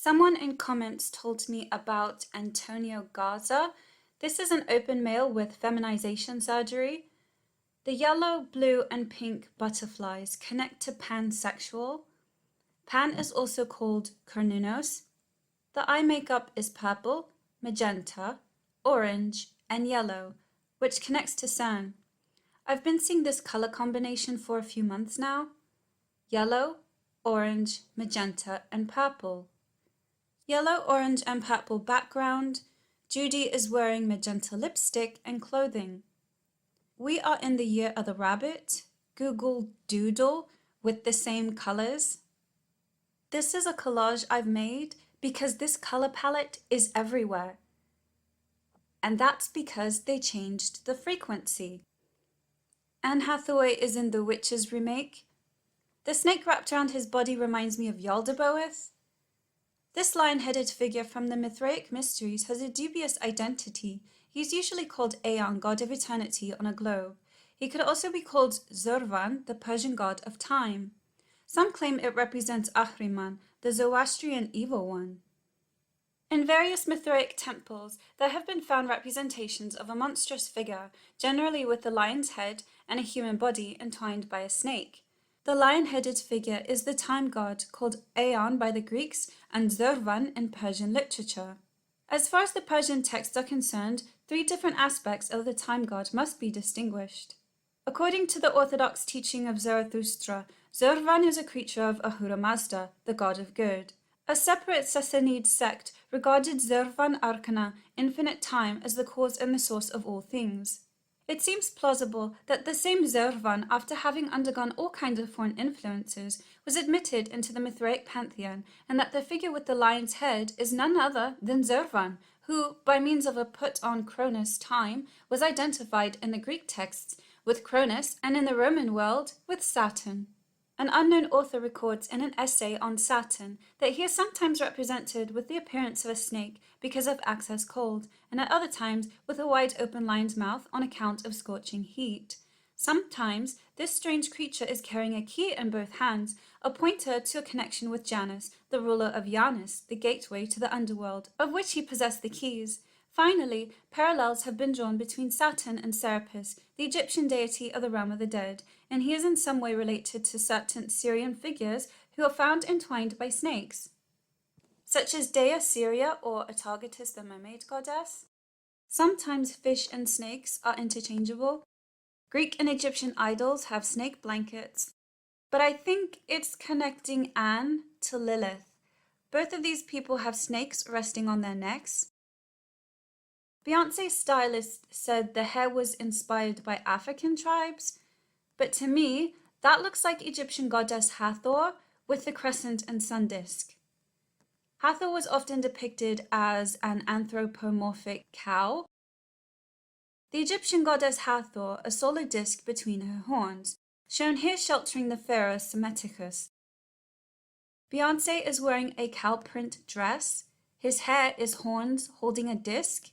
Someone in comments told me about Antonio Garza. This is an open male with feminization surgery. The yellow, blue, and pink butterflies connect to pansexual. Pan is also called Cernunnos. The eye makeup is purple, magenta, orange, and yellow, which connects to Cern. I've been seeing this color combination for a few months now. Yellow, orange, magenta, and purple. Yellow, orange, and purple background. Judy is wearing magenta lipstick and clothing. We are in the year of the rabbit. Google Doodle with the same colors. This is a collage I've made because this color palette is everywhere. And that's because they changed the frequency. Anne Hathaway is in The Witches remake. The snake wrapped around his body reminds me of Yaldabaoth. This lion-headed figure from the Mithraic Mysteries has a dubious identity. He's usually called Aeon, god of eternity, on a globe. He could also be called Zurvan, the Persian god of time. Some claim it represents Ahriman, the Zoroastrian evil one. In various Mithraic temples, there have been found representations of a monstrous figure, generally with the lion's head and a human body entwined by a snake. The lion-headed figure is the time god called Aeon by the Greeks and Zurvan in Persian literature. As far as the Persian texts are concerned, 3 different aspects of the time god must be distinguished. According to the orthodox teaching of Zarathustra, Zurvan is a creature of Ahura Mazda, the god of good. A separate Sassanid sect regarded Zurvan Arcana, infinite time, as the cause and the source of all things. It seems plausible that the same Zurvan, after having undergone all kinds of foreign influences, was admitted into the Mithraic pantheon, and that the figure with the lion's head is none other than Zurvan, who, by means of a put on Cronus time, was identified in the Greek texts with Cronus and in the Roman world with Saturn. An unknown author records in an essay on Saturn that he is sometimes represented with the appearance of a snake because of excess cold, and at other times with a wide open lion's mouth on account of scorching heat. Sometimes this strange creature is carrying a key in both hands, a pointer to a connection with Janus, the ruler of Janus, the gateway to the underworld, of which he possessed the keys. Finally, parallels have been drawn between Saturn and Serapis, the Egyptian deity of the realm of the dead, and he is in some way related to certain Syrian figures who are found entwined by snakes, such as Dea Syria or Atargatis, the mermaid goddess. Sometimes fish and snakes are interchangeable. Greek and Egyptian idols have snake blankets, but I think it's connecting Anne to Lilith. Both of these people have snakes resting on their necks. Beyoncé's stylist said the hair was inspired by African tribes, but to me, that looks like Egyptian goddess Hathor with the crescent and sun disk. Hathor was often depicted as an anthropomorphic cow. The Egyptian goddess Hathor, a solar disk between her horns, shown here sheltering the pharaoh Psammetichus. Beyoncé is wearing a cow print dress. His hair is horns holding a disk.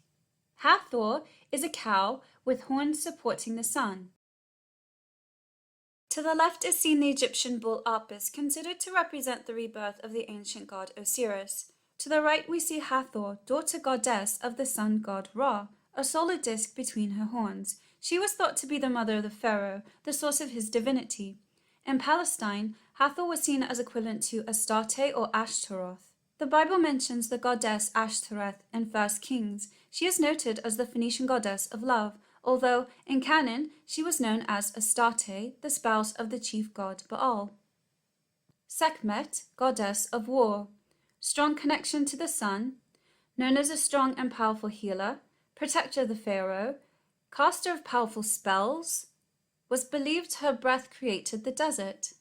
Hathor is a cow with horns supporting the sun. To the left is seen the Egyptian bull Apis, considered to represent the rebirth of the ancient god Osiris. To the right we see Hathor, daughter goddess of the sun god Ra, a solar disk between her horns. She was thought to be the mother of the pharaoh, the source of his divinity. In Palestine, Hathor was seen as equivalent to Astarte or Ashtaroth. The Bible mentions the goddess Ashtoreth in 1 Kings. She is noted as the Phoenician goddess of love, although in canon she was known as Astarte, the spouse of the chief god Baal. Sekhmet, goddess of war, strong connection to the sun, known as a strong and powerful healer, protector of the pharaoh, caster of powerful spells, was believed her breath created the desert.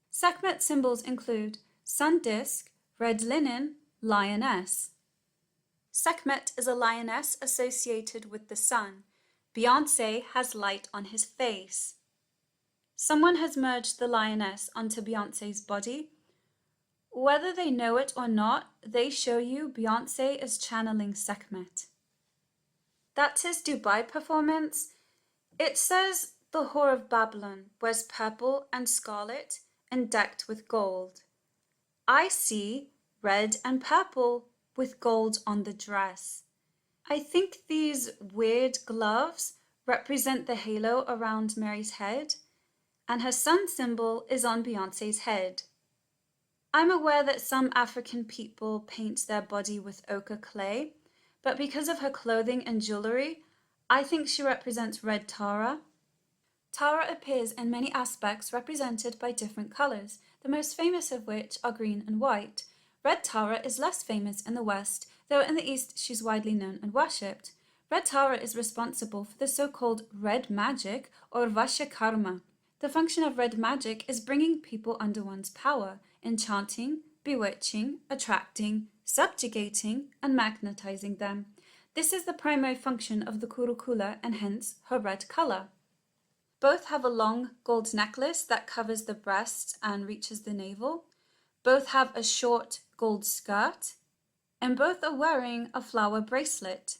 Sekhmet symbols include sun disk, red linen, lioness. Sekhmet is a lioness associated with the sun. Beyoncé has light on his face. Someone has merged the lioness onto Beyoncé's body. Whether they know it or not, they show you Beyoncé is channeling Sekhmet. That's his Dubai performance. It says the Whore of Babylon wears purple and scarlet and decked with gold. I see red and purple with gold on the dress. I think these weird gloves represent the halo around Mary's head, and her sun symbol is on Beyoncé's head. I'm aware that some African people paint their body with ochre clay, but because of her clothing and jewelry, I think she represents red Tara. Tara appears in many aspects represented by different colors, the most famous of which are green and white. Red Tara is less famous in the West, though in the East she's widely known and worshipped. Red Tara is responsible for the so-called red magic or Vasha Karma. The function of red magic is bringing people under one's power, enchanting, bewitching, attracting, subjugating, and magnetizing them. This is the primary function of the Kurukula and hence her red color. Both have a long gold necklace that covers the breast and reaches the navel. Both have a short gold skirt, and both are wearing a flower bracelet.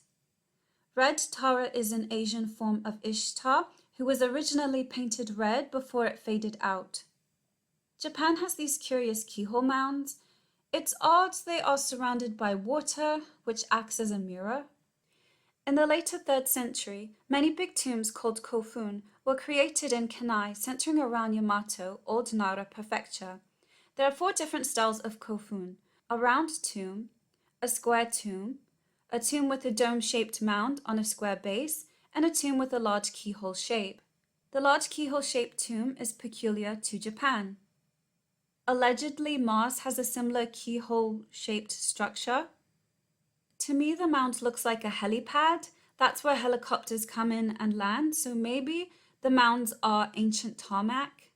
Red Tara is an Asian form of Ishtar, who was originally painted red before it faded out. Japan has these curious keyhole mounds. It's odd they are surrounded by water, which acts as a mirror. In the later 3rd century, many big tombs called kofun were created in Kanai, centering around Yamato, Old Nara Prefecture. There are 4 different styles of kofun: a round tomb, a square tomb, a tomb with a dome-shaped mound on a square base, and a tomb with a large keyhole shape. The large keyhole-shaped tomb is peculiar to Japan. Allegedly, Mars has a similar keyhole-shaped structure. To me, the mound looks like a helipad. That's where helicopters come in and land, so maybe the mounds are ancient tarmac.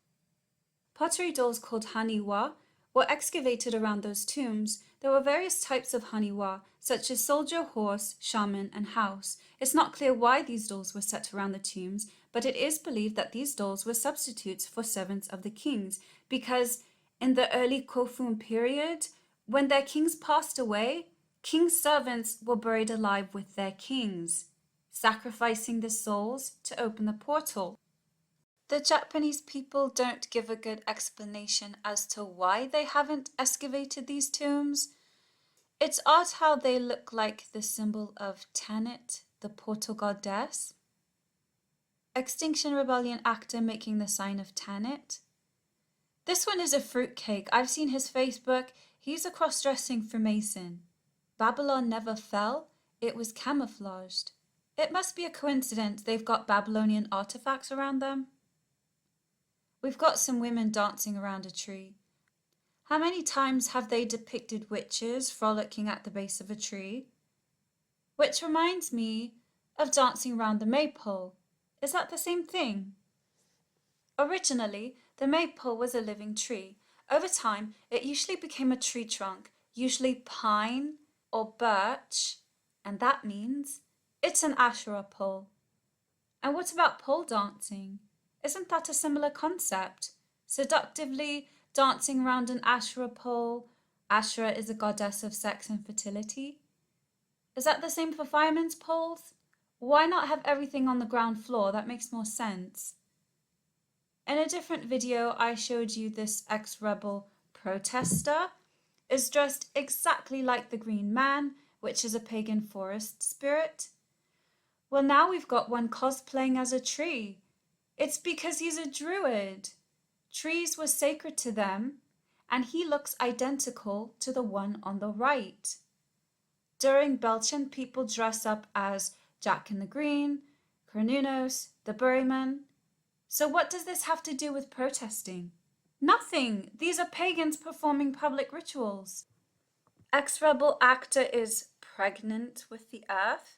Pottery dolls called haniwa were excavated around those tombs. There were various types of haniwa, such as soldier, horse, shaman, and house. It's not clear why these dolls were set around the tombs, but it is believed that these dolls were substitutes for servants of the kings, because in the early Kofun period, when their kings passed away, king's servants were buried alive with their kings, sacrificing the souls to open the portal. The Japanese people don't give a good explanation as to why they haven't excavated these tombs. It's odd how they look like the symbol of Tanit, the portal goddess. Extinction Rebellion actor making the sign of Tanit. This one is a fruitcake. I've seen his Facebook. He's a cross-dressing Freemason. Babylon never fell. It was camouflaged. It must be a coincidence they've got Babylonian artifacts around them. We've got some women dancing around a tree. How many times have they depicted witches frolicking at the base of a tree? Which reminds me of dancing around the maypole. Is that the same thing? Originally, the maypole was a living tree. Over time, it usually became a tree trunk, usually pine or birch, and that means it's an Asherah pole. And what about pole dancing? Isn't that a similar concept? Seductively dancing around an Asherah pole. Asherah is a goddess of sex and fertility. Is that the same for firemen's poles? Why not have everything on the ground floor? That makes more sense. In a different video, I showed you this ex-rebel protester is dressed exactly like the Green Man, which is a pagan forest spirit. Well, now we've got one cosplaying as a tree. It's because he's a druid. Trees were sacred to them, and he looks identical to the one on the right. During Belchen, people dress up as Jack in the Green, Cernunnos, the Buryman. So what does this have to do with protesting? Nothing. These are pagans performing public rituals. Ex-rebel actor is pregnant with the earth.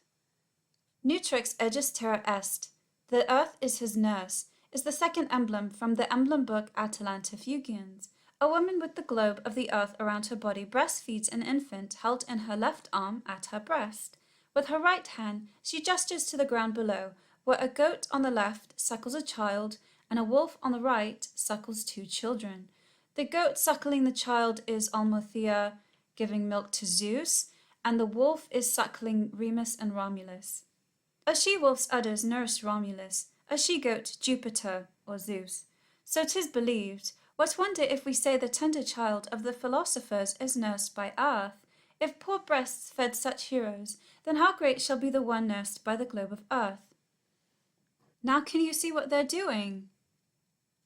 Nutrix Aegis Terra Est. The earth is his nurse, is the second emblem from the emblem book Atalanta Fugians. A woman with the globe of the earth around her body breastfeeds an infant held in her left arm at her breast. With her right hand, she gestures to the ground below, where a goat on the left suckles a child and a wolf on the right suckles 2 children. The goat suckling the child is Almothea giving milk to Zeus, and the wolf is suckling Remus and Romulus. A she-wolf's udders nourished Romulus, a she-goat Jupiter or Zeus. So 'tis believed. What wonder if we say the tender child of the philosophers is nursed by earth? If poor breasts fed such heroes, then how great shall be the one nursed by the globe of earth? Now can you see what they're doing?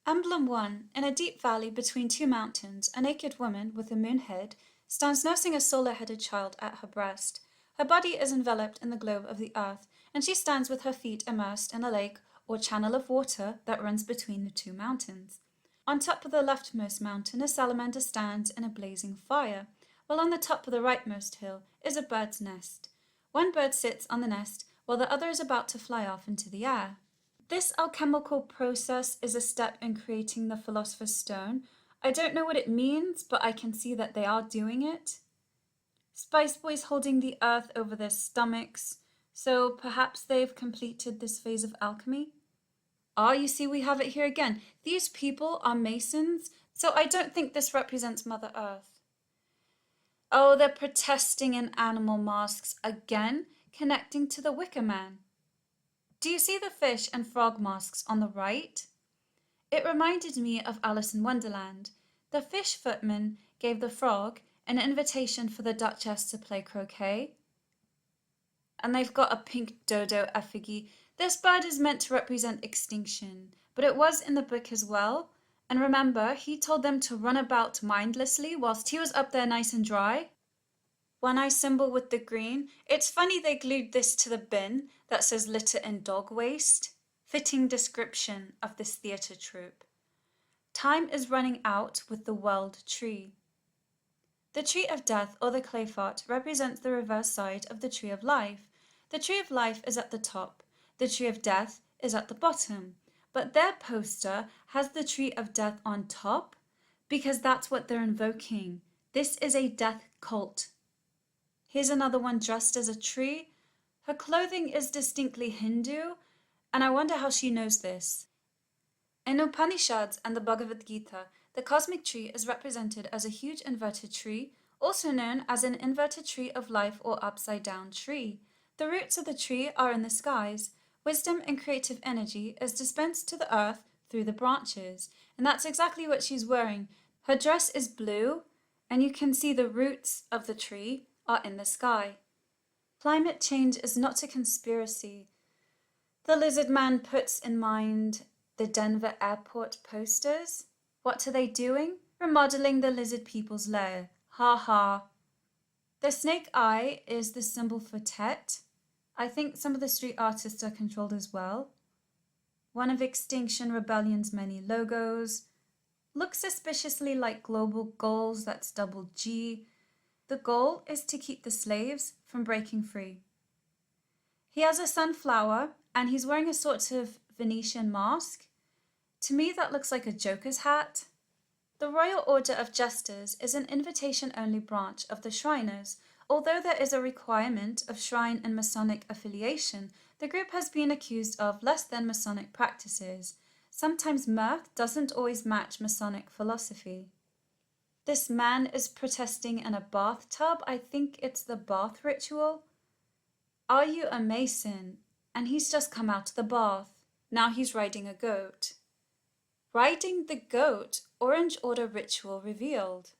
Emblem 1. In a deep valley between two mountains, a naked woman with a moon head stands nursing a solar-headed child at her breast. Her body is enveloped in the globe of the earth, and she stands with her feet immersed in a lake or channel of water that runs between the two mountains. On top of the leftmost mountain, a salamander stands in a blazing fire, while on the top of the rightmost hill is a bird's nest. One bird sits on the nest, while the other is about to fly off into the air. This alchemical process is a step in creating the Philosopher's Stone. I don't know what it means, but I can see that they are doing it. Spice Boys holding the earth over their stomachs, so perhaps they've completed this phase of alchemy. You see we have it here again. These people are Masons, so I don't think this represents Mother Earth. Oh, they're protesting in animal masks again, connecting to the Wicker Man. Do you see the fish and frog masks on the right? It reminded me of Alice in Wonderland. The fish footman gave the frog an invitation for the Duchess to play croquet. And they've got a pink dodo effigy. This bird is meant to represent extinction, but it was in the book as well. And remember, he told them to run about mindlessly whilst he was up there nice and dry. One eye symbol with the green. It's funny they glued this to the bin that says litter and dog waste. Fitting description of this theatre troupe. Time is running out with the world tree. The tree of death, or the Kleefart, represents the reverse side of the tree of life. The tree of life is at the top. The tree of death is at the bottom. But their poster has the tree of death on top because that's what they're invoking. This is a death cult. Here's another one dressed as a tree. Her clothing is distinctly Hindu, and I wonder how she knows this. In Upanishads and the Bhagavad Gita, the cosmic tree is represented as a huge inverted tree, also known as an inverted tree of life or upside down tree. The roots of the tree are in the skies. Wisdom and creative energy is dispensed to the earth through the branches, and that's exactly what she's wearing. Her dress is blue, and you can see the roots of the tree are in the sky. Climate change is not a conspiracy. The lizard man puts in mind the Denver airport posters. What are they doing? Remodeling the lizard people's lair. Ha ha. The snake eye is the symbol for Tet. I think some of the street artists are controlled as well. One of Extinction Rebellion's many logos. Looks suspiciously like global goals, that's double G. The goal is to keep the slaves from breaking free. He has a sunflower and he's wearing a sort of Venetian mask. To me that looks like a Joker's hat. The Royal Order of Jesters is an invitation-only branch of the Shriners. Although there is a requirement of Shrine and Masonic affiliation, the group has been accused of less than Masonic practices. Sometimes mirth doesn't always match Masonic philosophy. This man is protesting in a bathtub. I think it's the bath ritual. Are you a Mason? And he's just come out of the bath. Now he's riding a goat. Riding the goat, Orange Order ritual revealed.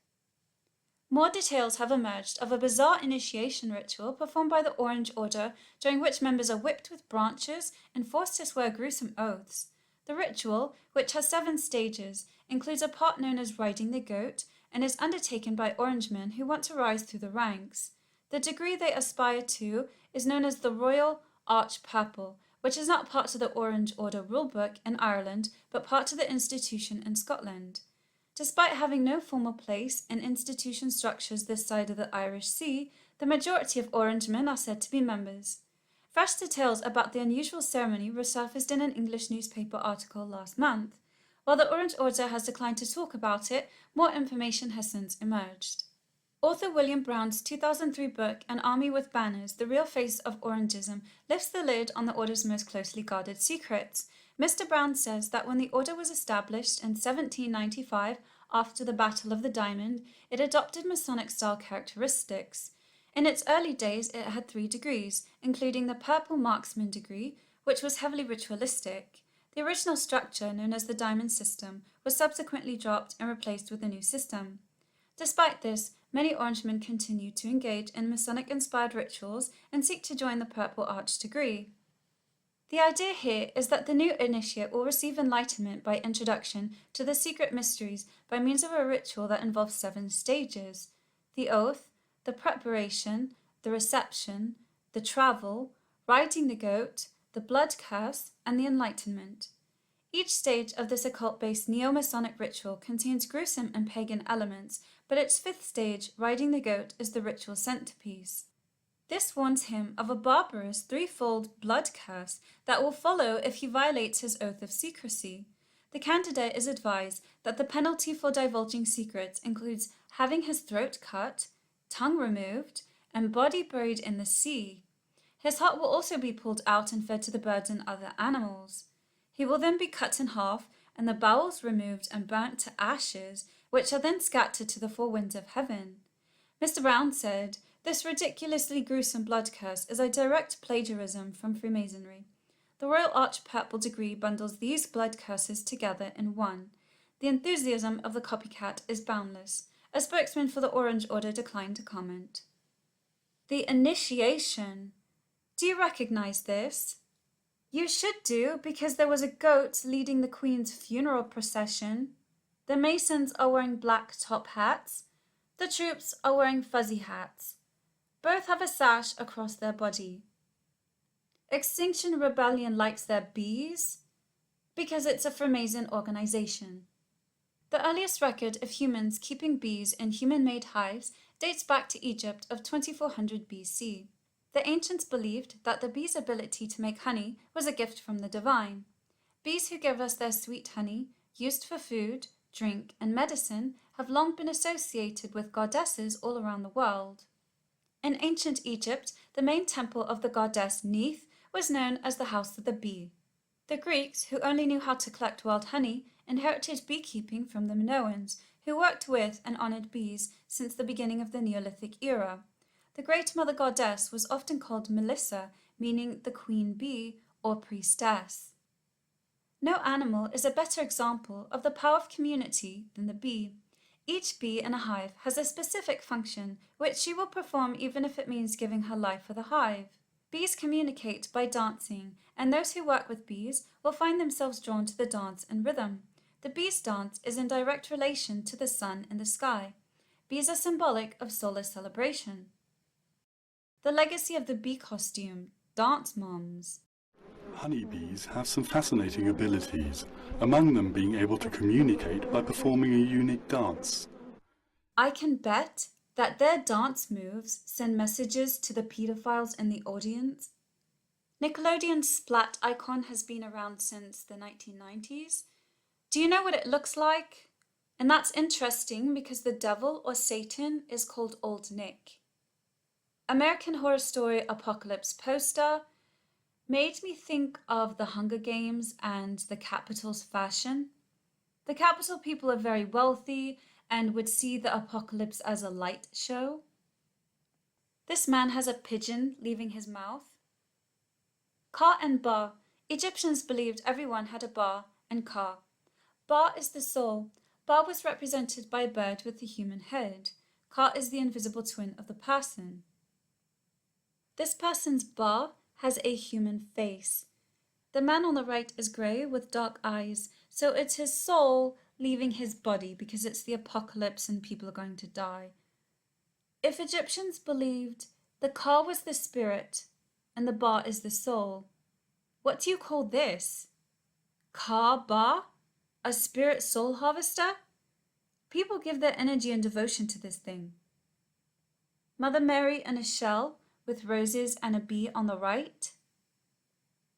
More details have emerged of a bizarre initiation ritual performed by the Orange Order, during which members are whipped with branches and forced to swear gruesome oaths. The ritual, which has 7 stages, includes a part known as riding the goat and is undertaken by Orangemen who want to rise through the ranks. The degree they aspire to is known as the Royal Arch Purple, which is not part of the Orange Order rulebook in Ireland, but part of the institution in Scotland. Despite having no formal place in institution structures this side of the Irish Sea, the majority of Orangemen are said to be members. Fresh details about the unusual ceremony resurfaced in an English newspaper article last month. While the Orange Order has declined to talk about it, more information has since emerged. Author William Brown's 2003 book, An Army with Banners, The Real Face of Orangism, lifts the lid on the Order's most closely guarded secrets. Mr. Brown says that when the Order was established in 1795, after the Battle of the Diamond, it adopted Masonic-style characteristics. In its early days, it had 3 degrees, including the Purple Marksman degree, which was heavily ritualistic. The original structure, known as the diamond system, was subsequently dropped and replaced with a new system. Despite this, many Orangemen continue to engage in Masonic-inspired rituals and seek to join the Purple Arch degree. The idea here is that the new initiate will receive enlightenment by introduction to the secret mysteries by means of a ritual that involves 7 stages: the oath, the preparation, the reception, the travel, riding the goat, the blood curse, and the enlightenment. Each stage of this occult-based neo-Masonic ritual contains gruesome and pagan elements, but its 5th stage, riding the goat, is the ritual centerpiece. This warns him of a barbarous 3-fold blood curse that will follow if he violates his oath of secrecy. The candidate is advised that the penalty for divulging secrets includes having his throat cut, tongue removed, and body buried in the sea. His heart will also be pulled out and fed to the birds and other animals. He will then be cut in half and the bowels removed and burnt to ashes, which are then scattered to the 4 winds of heaven. Mr. Brown said, "This ridiculously gruesome blood curse is a direct plagiarism from Freemasonry. The Royal Arch Purple degree bundles these blood curses together in one. The enthusiasm of the copycat is boundless." A spokesman for the Orange Order declined to comment. The initiation. Do you recognize this? You should do, because there was a goat leading the Queen's funeral procession. The Masons are wearing black top hats. The troops are wearing fuzzy hats. Both have a sash across their body. Extinction Rebellion likes their bees because it's a Freemason organization. The earliest record of humans keeping bees in human-made hives dates back to Egypt of 2400 BC. The ancients believed that the bee's ability to make honey was a gift from the divine. Bees who give us their sweet honey, used for food, drink, and medicine, have long been associated with goddesses all around the world. In ancient Egypt, the main temple of the goddess Neith was known as the House of the Bee. The Greeks, who only knew how to collect wild honey, inherited beekeeping from the Minoans, who worked with and honored bees since the beginning of the Neolithic era. The Great Mother Goddess was often called Melissa, meaning the queen bee or priestess. No animal is a better example of the power of community than the bee. Each bee in a hive has a specific function which she will perform even if it means giving her life for the hive. Bees communicate by dancing, and those who work with bees will find themselves drawn to the dance and rhythm. The bee's dance is in direct relation to the sun in the sky. Bees are symbolic of solar celebration. The legacy of the bee costume, Dance Moms. Honeybees have some fascinating abilities, among them being able to communicate by performing a unique dance. I can bet that their dance moves send messages to the pedophiles in the audience. Nickelodeon's Splat icon has been around since the 1990s. Do you know what it looks like? And that's interesting because the devil or Satan is called Old Nick. American Horror Story Apocalypse poster made me think of the Hunger Games and the Capitol's fashion. The Capitol people are very wealthy and would see the apocalypse as a light show. This man has a pigeon leaving his mouth. Ka and Ba. Egyptians believed everyone had a Ba and Ka. Ba is the soul. Ba was represented by a bird with a human head. Ka is the invisible twin of the person. This person's Ba has a human face. The man on the right is grey with dark eyes, so it's his soul leaving his body because it's the apocalypse and people are going to die. If Egyptians believed the Ka was the spirit and the Ba is the soul, what do you call this? Ka-Ba? A spirit soul harvester? People give their energy and devotion to this thing. Mother Mary in a shell with roses and a bee on the right.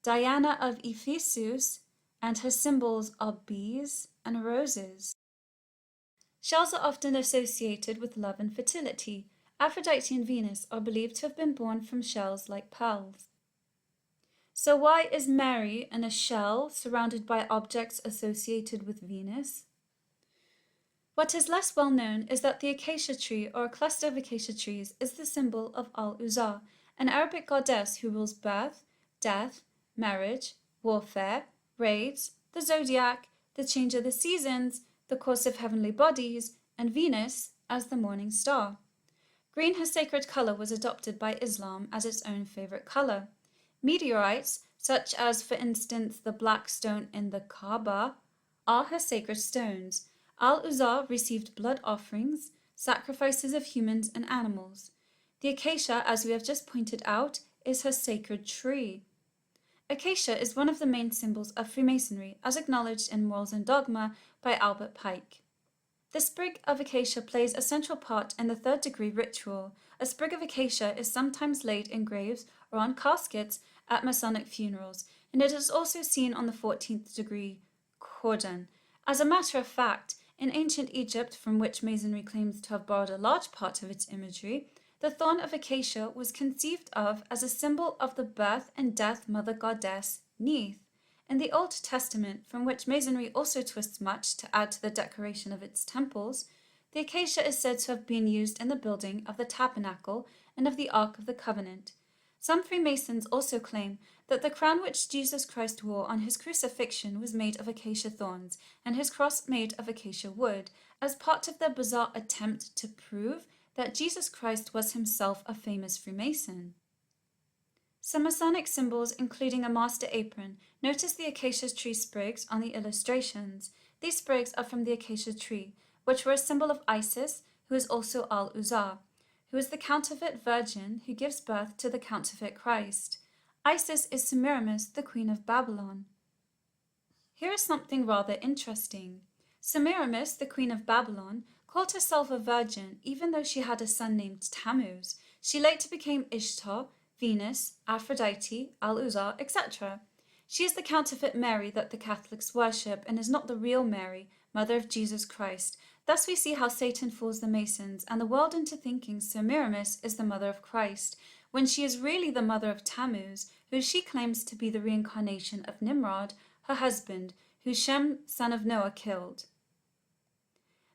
Diana of Ephesus, and her symbols are bees and roses. Shells are often associated with love and fertility. Aphrodite and Venus are believed to have been born from shells like pearls. So why is Mary in a shell surrounded by objects associated with Venus? What is less well known is that the acacia tree or a cluster of acacia trees is the symbol of Al-Uzza, an Arabic goddess who rules birth, death, marriage, warfare, raids, the zodiac, the change of the seasons, the course of heavenly bodies, and Venus as the morning star. Green, her sacred color, was adopted by Islam as its own favorite color. Meteorites, such as, for instance, the black stone in the Kaaba, are her sacred stones. Al-Uzza received blood offerings, sacrifices of humans and animals. The acacia, as we have just pointed out, is her sacred tree. Acacia is one of the main symbols of Freemasonry, as acknowledged in Morals and Dogma by Albert Pike. The sprig of acacia plays a central part in the third degree ritual. A sprig of acacia is sometimes laid in graves or on caskets at Masonic funerals, and it is also seen on the 14th degree cordon. As a matter of fact, in ancient Egypt, from which Masonry claims to have borrowed a large part of its imagery, the thorn of acacia was conceived of as a symbol of the birth and death mother goddess Neith. In the Old Testament, from which Masonry also twists much to add to the decoration of its temples, the acacia is said to have been used in the building of the tabernacle and of the Ark of the Covenant. Some Freemasons also claim that the crown which Jesus Christ wore on his crucifixion was made of acacia thorns, and his cross made of acacia wood, as part of their bizarre attempt to prove that Jesus Christ was himself a famous Freemason. Some Masonic symbols, including a master apron, notice the acacia tree sprigs on the illustrations. These sprigs are from the acacia tree, which were a symbol of Isis, who is also Al-Uzza, who is the counterfeit virgin who gives birth to the counterfeit Christ. Isis is Semiramis, the queen of Babylon. Here is something rather interesting. Semiramis, the queen of Babylon, called herself a virgin even though she had a son named Tammuz. She later became Ishtar, Venus, Aphrodite, Al-Uzza, etc. She is the counterfeit Mary that the Catholics worship and is not the real Mary, mother of Jesus Christ. Thus we see how Satan fools the Masons and the world into thinking Semiramis is the mother of Christ, when she is really the mother of Tammuz, who she claims to be the reincarnation of Nimrod, her husband, who Shem, son of Noah, killed.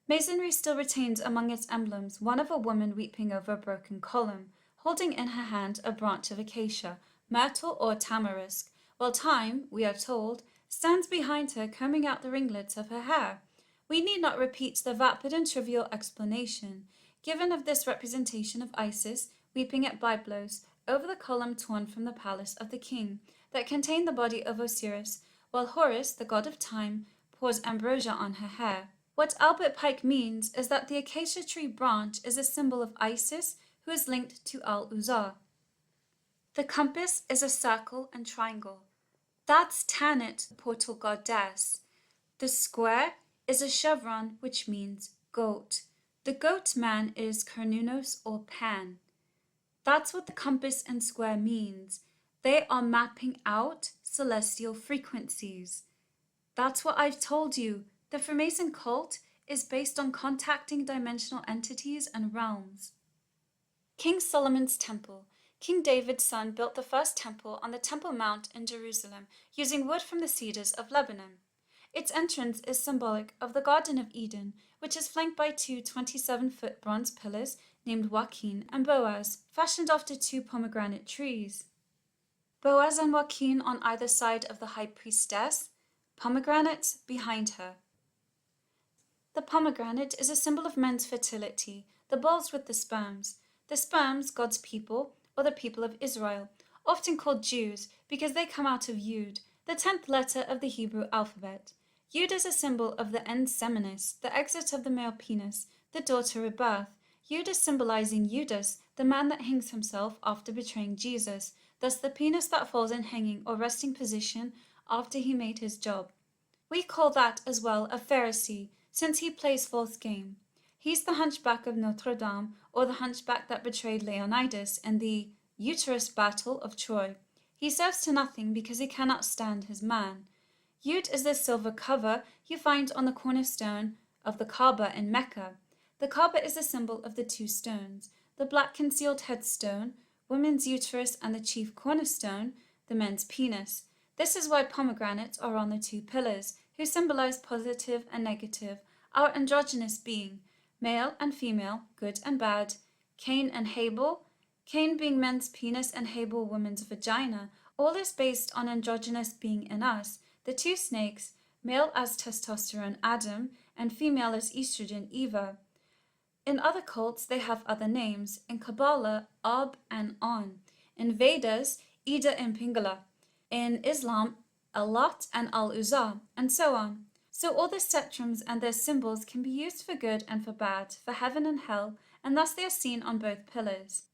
Masonry still retains among its emblems one of a woman weeping over a broken column, holding in her hand a branch of acacia, myrtle or tamarisk, while time, we are told, stands behind her combing out the ringlets of her hair. We need not repeat the vapid and trivial explanation given of this representation of Isis weeping at Byblos over the column torn from the palace of the king that contained the body of Osiris, while Horus, the god of time, pours ambrosia on her hair. What Albert Pike means is that the acacia tree branch is a symbol of Isis, who is linked to Al-Uzza. The compass is a circle and triangle. That's Tanit, the portal goddess. The square is a chevron, which means goat. The goat man is Cernunnos or Pan. That's what the compass and square means. They are mapping out celestial frequencies. That's what I've told you. The Freemason cult is based on contacting dimensional entities and realms. King Solomon's Temple. King David's son built the first temple on the Temple Mount in Jerusalem using wood from the cedars of Lebanon. Its entrance is symbolic of the Garden of Eden, which is flanked by two 27-foot bronze pillars named Joachim and Boaz, fashioned after two pomegranate trees. Boaz and Joachim on either side of the high priestess, pomegranates behind her. The pomegranate is a symbol of men's fertility, the balls with the sperms. The sperms, God's people, or the people of Israel, often called Jews because they come out of Yud, the 10th letter of the Hebrew alphabet. Yud is a symbol of the ens seminis, the exit of the male penis, the daughter rebirth. Yud is symbolizing Judas, the man that hangs himself after betraying Jesus, thus the penis that falls in hanging or resting position after he made his job. We call that as well a Pharisee, since he plays false game. He's the hunchback of Notre Dame, or the hunchback that betrayed Leonidas in the uterus battle of Troy. He serves to nothing because he cannot stand his man. Yud is the silver cover you find on the cornerstone of the Kaaba in Mecca. The Kaaba is a symbol of the two stones, the black concealed headstone, woman's uterus, and the chief cornerstone, the men's penis. This is why pomegranates are on the two pillars, who symbolize positive and negative, our androgynous being, male and female, good and bad, Cain and Abel, Cain being men's penis and Abel woman's vagina. All is based on androgynous being in us, the two snakes, male as testosterone Adam and female as estrogen Eva. In other cults, they have other names. In Kabbalah, Ab and On. In Vedas, Ida and Pingala. In Islam, Al-Lat and Al-Uzza, and so on. So all the spectrums and their symbols can be used for good and for bad, for heaven and hell, and thus they are seen on both pillars.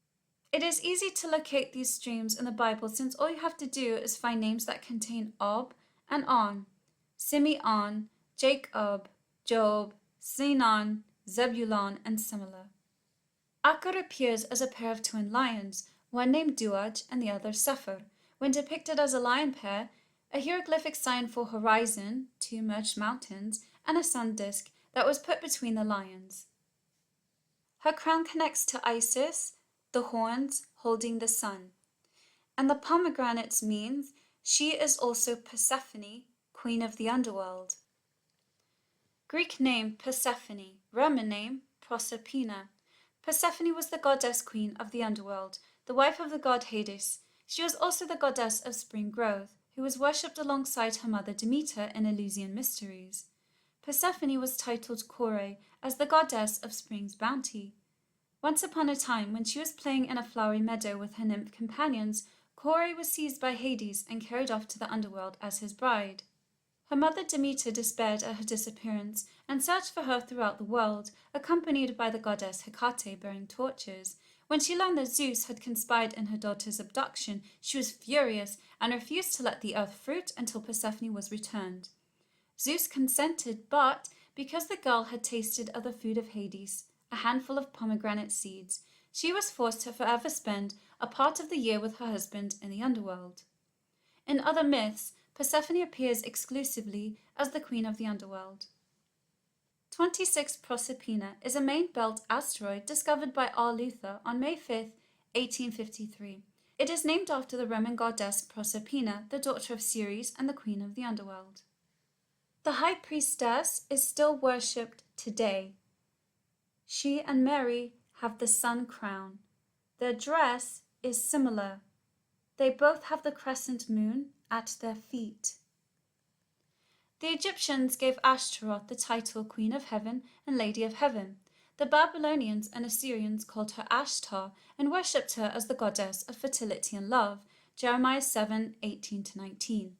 It is easy to locate these streams in the Bible since all you have to do is find names that contain Ob and On, Simeon, Jacob, Job, Sinan, Zebulon, and similar. Akkad appears as a pair of twin lions, one named Duaj and the other Sefer. When depicted as a lion pair, a hieroglyphic sign for horizon, two merged mountains, and a sun disk that was put between the lions. Her crown connects to Isis, the horns holding the sun. And the pomegranates means she is also Persephone, queen of the underworld. Greek name Persephone, Roman name Proserpina. Persephone was the goddess queen of the underworld, the wife of the god Hades. She was also the goddess of spring growth, who was worshipped alongside her mother Demeter in Eleusinian mysteries. Persephone was titled Kore as the goddess of spring's bounty. Once upon a time, when she was playing in a flowery meadow with her nymph companions, Kore was seized by Hades and carried off to the underworld as his bride. Her mother Demeter despaired at her disappearance and searched for her throughout the world, accompanied by the goddess Hecate bearing torches. When she learned that Zeus had conspired in her daughter's abduction, she was furious and refused to let the earth fruit until Persephone was returned. Zeus consented, but because the girl had tasted of the food of Hades, a handful of pomegranate seeds, she was forced to forever spend a part of the year with her husband in the underworld. In other myths, Persephone appears exclusively as the queen of the underworld. 26 Proserpina is a main belt asteroid discovered by R. Luther on May 5, 1853. It is named after the Roman goddess Proserpina, the daughter of Ceres and the queen of the underworld. The high priestess is still worshipped today. She and Mary have the sun crown. Their dress is similar. They both have the crescent moon at their feet. The Egyptians gave Ashtaroth the title Queen of Heaven and Lady of Heaven. The Babylonians and Assyrians called her Ashtar and worshipped her as the goddess of fertility and love, Jeremiah 7:18-19.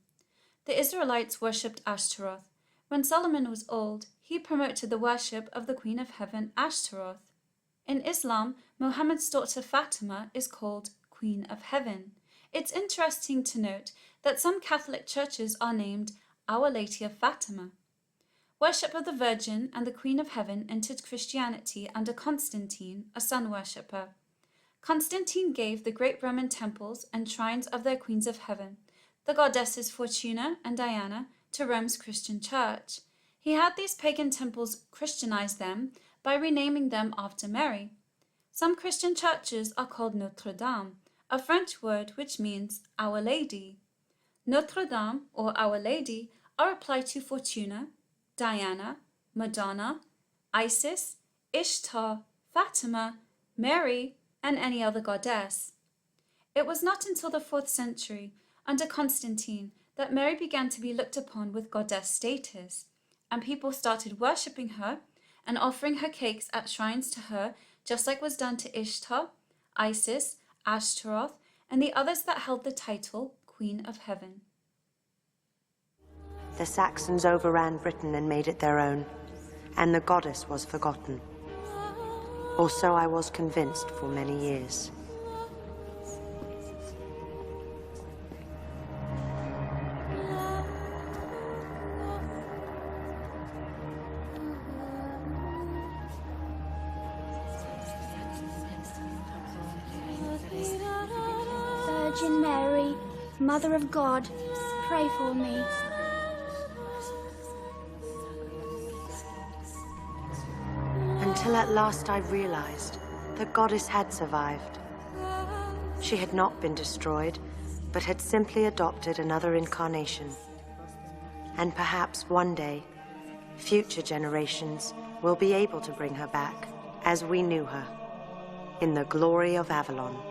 The Israelites worshipped Ashtaroth. When Solomon was old, he promoted the worship of the Queen of Heaven, Ashtaroth. In Islam, Muhammad's daughter Fatima is called Queen of Heaven. It's interesting to note that some Catholic churches are named Our Lady of Fatima. Worship of the Virgin and the Queen of Heaven entered Christianity under Constantine, a sun worshipper. Constantine gave the great Roman temples and shrines of their queens of heaven, the goddesses Fortuna and Diana, to Rome's Christian church. He had these pagan temples Christianize them by renaming them after Mary. Some Christian churches are called Notre Dame, a French word which means Our Lady. Notre Dame, or Our Lady, are applied to Fortuna, Diana, Madonna, Isis, Ishtar, Fatima, Mary, and any other goddess. It was not until the 4th century, under Constantine, that Mary began to be looked upon with goddess status, and people started worshipping her and offering her cakes at shrines to her, just like was done to Ishtar, Isis, Ashtaroth, and the others that held the title Queen of Heaven. The Saxons overran Britain and made it their own, and the goddess was forgotten. Or so I was convinced for many years. Virgin Mary, Mother of God, pray for me. Until at last I realized the goddess had survived. She had not been destroyed, but had simply adopted another incarnation. And perhaps one day, future generations will be able to bring her back as we knew her, in the glory of Avalon.